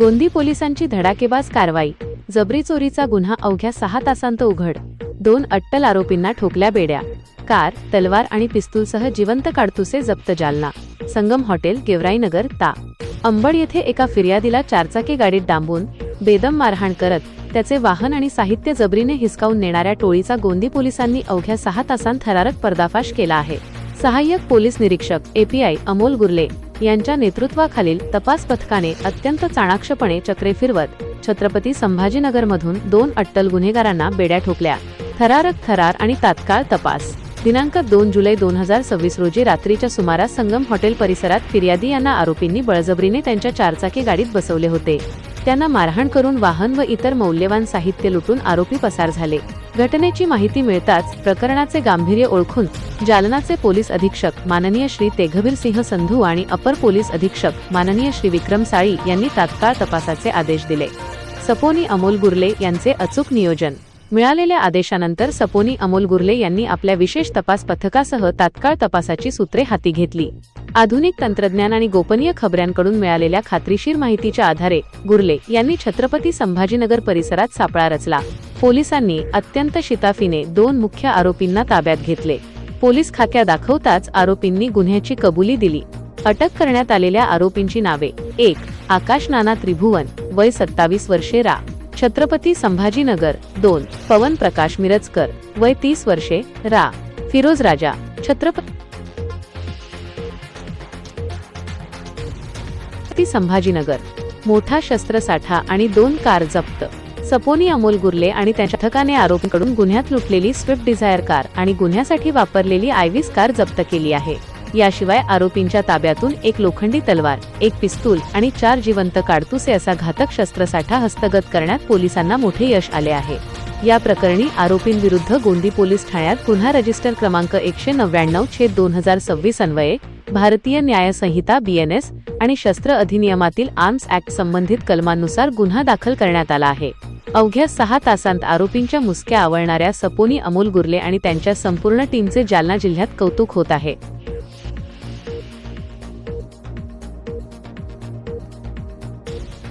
गोंदी पोलिसांची धडाकेबाज कारवाई। जबरी चोरीचा गुन्हा अवघ्या 6 तासांत उघड। 2 अट्टल आरोपींना ठोकल्या बेड्या। कार, तलवार आणि पिस्तूलसह जिवंत काडतुसे जप्त। जालना संगम हॉटेल, गेवराईनगर ता. अंबड येथे एका फिर्यादीला चारचाकी गाडीत डांबून बेदम मारहाण करत त्याचे वाहन आणि साहित्य जबरीने हिसकावून नेणाऱ्या टोळीचा गोंदी पोलिसांनी अवघ्या 6 तासांत थरारक पर्दाफाश केला आहे। सहाय्यक पोलीस निरीक्षक एपीआय अमोल गुर्ले यांच्या नेतृत्वाखालील तपास पथकाने अत्यंत चाणाक्षपणे चक्रे फिरवत छत्रपती संभाजीनगरमधून 2 अट्टल गुन्हेगारांना बेड्या ठोकल्या। थरारक थरार आणि तात्काळ तपास। दिनांक 2 जुलै 2026 रोजी रात्रीच्या सुमारास संगम हॉटेल परिसरात फिर्यादी यांना आरोपींनी बळजबरीने त्यांच्या चारचाकी गाडीत बसवले होते। त्यांना मारहाण करून वाहन व इतर मौल्यवान साहित्य लुटून आरोपी पसार झाले। घटनेची माहिती मिळताच प्रकरणाचे गांभीर्य ओळखून जालनाचे पोलीस अधीक्षक माननीय श्री तेघबीर सिंह संधू आणि अपर पोलीस अधीक्षक माननीय श्री विक्रम साळी यांनी तात्काळ तपासाचे आदेश दिले। सपोनी अमोल गुर्ले यांचे अचूक नियोजन। मिळालेल्या आदेशानंतर सपोनी अमोल गुर्ले यांनी आपल्या विशेष तपास पथकासह तात्काळ तपासाची सूत्रे हाती घेतली। आधुनिक तंत्रज्ञान आणि गोपनीय खबऱ्यांकडून मिळालेल्या खात्रीशीर माहितीच्या आधारे गुर्ले यांनी छत्रपती संभाजीनगर परिसरात सापळा रचला। पोलिसांनी अत्यंत शिताफीने 2 मुख्य आरोपींना ताब्यात घेतले। पोलीस खाक्या दाखवताच आरोपींनी गुन्ह्याची कबुली दिली। अटक करण्यात आलेल्या आरोपींची नावे: 1. आकाश नाना त्रिभुवन, वय 27 वर्षे, रा. छत्रपती संभाजीनगर। 2. पवन प्रकाश मिरजकर, वय 30 वर्षे, रा. फिरोज राजा, छत्रपती संभाजीनगर। मोठा शस्त्रसाठा आणि 2 कार जप्त। सपोनी अमोल गुर्ले आणि त्यांच्या पथकाने आरोपींकडून गुन्ह्यात लुटलेली स्विफ्ट डिझायर कार आणि गुन्ह्यासाठी वापरलेली आयव्हीस कार जप्त केली आहे। याशिवाय आरोपींच्या ताब्यातून 1 लोखंडी तलवार, 1 पिस्तूल आणि 4 जिवंत काडतुसे असा घातक शस्त्रसाठा हस्तगत करण्यात पोलिसांना मोठे यश आले आहे। या प्रकरणी आरोपींविरुद्ध गोंदी पोलीस ठाण्यात गुन्हा रजिस्टर क्रमांक 199/2026 अन्वये भारतीय न्याय संहिता BNS आणि शस्त्र अधिनियमातील आर्म्स ऍक्ट संबंधित कलमांनुसार गुन्हा दाखल करण्यात आला आहे। अवघ्या 6 तासांत आरोपींच्या मुसक्या आवळणाऱ्या सपोनी अमोल गुर्ले आणि त्यांच्या संपूर्ण टीमचे जालना जिल्ह्यात कौतुक होत आहे।